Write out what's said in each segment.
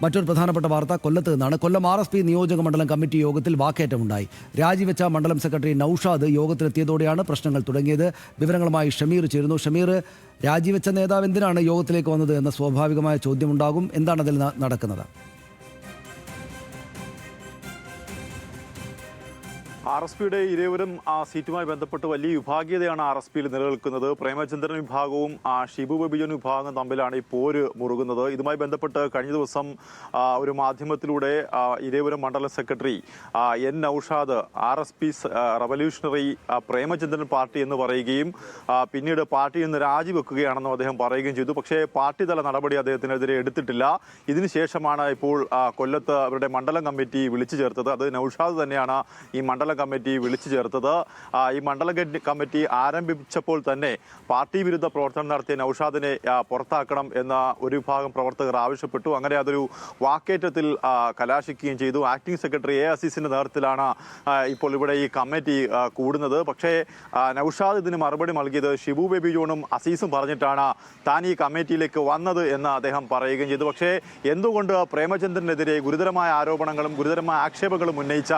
മറ്റൊരു പ്രധാനപ്പെട്ട വാർത്ത കൊല്ലത്ത് നിന്നാണ്. കൊല്ലം RSP നിയോജക മണ്ഡലം കമ്മിറ്റി യോഗത്തിൽ വാക്കേറ്റമുണ്ടായി. രാജിവെച്ച മണ്ഡലം സെക്രട്ടറി നൌഷാദ് യോഗത്തിലെത്തിയതോടെയാണ് പ്രശ്നങ്ങൾ തുടങ്ങിയത്. വിവരങ്ങളുമായി ഷമീർ ചേരുന്നു. ഷമീർ, രാജിവെച്ച നേതാവ് എന്തിനാണ് യോഗത്തിലേക്ക് വന്നത് എന്ന സ്വാഭാവികമായ ചോദ്യമുണ്ടാകും. എന്താണ് അതിൽ നടക്കുന്നത്? RSPയുടെ ഇരേവരും സീറ്റുമായി ബന്ധപ്പെട്ട് വലിയ വിഭാഗീയതയാണ് RSPയിൽ നിലനിൽക്കുന്നത്. പ്രേമചന്ദ്രൻ വിഭാഗവും ഷിബു ബേബി ജോൺ വിഭാഗവും തമ്മിലാണ് ഈ പോര് മുറുകുന്നത്. ഇതുമായി ബന്ധപ്പെട്ട് കഴിഞ്ഞ ദിവസം ഒരു മാധ്യമത്തിലൂടെ ഇരേവരം മണ്ഡലം secretary N Naushad RSP revolutionary Premachandran party എന്ന് പറയുകയും പിന്നീട് പാർട്ടിയിൽ നിന്ന് രാജിവെക്കുകയാണെന്നും അദ്ദേഹം പറയുകയും ചെയ്തു. പക്ഷേ പാർട്ടി തല നടപടി അദ്ദേഹത്തിനെതിരെ എടുത്തിട്ടില്ല. ഇതിനുശേഷമാണ് ഇപ്പോൾ കൊല്ലത്ത് അവരുടെ മണ്ഡലം കമ്മിറ്റി വിളിച്ചു ചേർത്തത്. അത് നൌഷാദ് തന്നെയാണ് ഈ മണ്ഡലം കമ്മിറ്റി വിളിച്ചു ചേർത്തത്. ഈ മണ്ഡലം കമ്മിറ്റി ആരംഭിച്ചപ്പോൾ തന്നെ പാർട്ടി വിരുദ്ധ പ്രവർത്തനം നടത്തിയ നൌഷാദിനെ പുറത്താക്കണം എന്ന ഒരു വിഭാഗം പ്രവർത്തകർ ആവശ്യപ്പെട്ടു. അങ്ങനെ അതൊരു വാക്കേറ്റത്തിൽ കലാശിക്കുകയും ചെയ്തു. ആക്ടിംഗ് സെക്രട്ടറി A അസീസിന്റെ നേതൃത്വത്തിലാണ് ഇപ്പോൾ ഇവിടെ ഈ കമ്മിറ്റി കൂടുന്നത്. പക്ഷേ നൌഷാദ് ഇതിന് മറുപടി നൽകിയത് ഷിബു ബേബി ജോണും അസീസും പറഞ്ഞിട്ടാണ് താൻ ഈ കമ്മിറ്റിയിലേക്ക് വന്നത് എന്ന് അദ്ദേഹം പറയുകയും ചെയ്തു. പക്ഷേ എന്തുകൊണ്ട് പ്രേമചന്ദ്രനെതിരെ ഗുരുതരമായ ആരോപണങ്ങളും ഗുരുതരമായ ആക്ഷേപങ്ങളും ഉന്നയിച്ച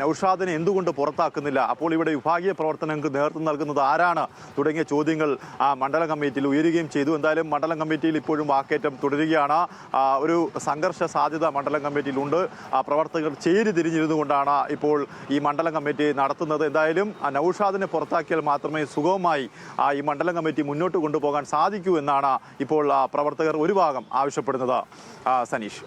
നൌഷാദിനെ എന്തുകൊണ്ട് പുറത്താക്കുന്നില്ല? അപ്പോൾ ഇവിടെ വിഭാഗീയ പ്രവർത്തനങ്ങൾക്ക് നേതൃത്വം നൽകുന്നത് ആരാണ് തുടങ്ങിയ ചോദ്യങ്ങൾ മണ്ഡലം കമ്മിറ്റിയിൽ ഉയരുകയും ചെയ്തു. എന്തായാലും മണ്ഡലം കമ്മിറ്റിയിൽ ഇപ്പോഴും വാക്കേറ്റം തുടരുകയാണ്. ഒരു സംഘർഷ സാധ്യത മണ്ഡലം കമ്മിറ്റിയിലുണ്ട്. പ്രവർത്തകർ ചേരി തിരിഞ്ഞിരുന്നുകൊണ്ടാണ് ഇപ്പോൾ ഈ മണ്ഡലം കമ്മിറ്റി നടത്തുന്നത്. എന്തായാലും നൌഷാദിനെ പുറത്താക്കിയാൽ മാത്രമേ സുഗമമായി ഈ മണ്ഡലം കമ്മിറ്റി മുന്നോട്ട് കൊണ്ടുപോകാൻ സാധിക്കൂ എന്നാണ് ഇപ്പോൾ പ്രവർത്തകർ ഒരു ഭാഗം ആവശ്യപ്പെടുന്നത്. സനീഷ്.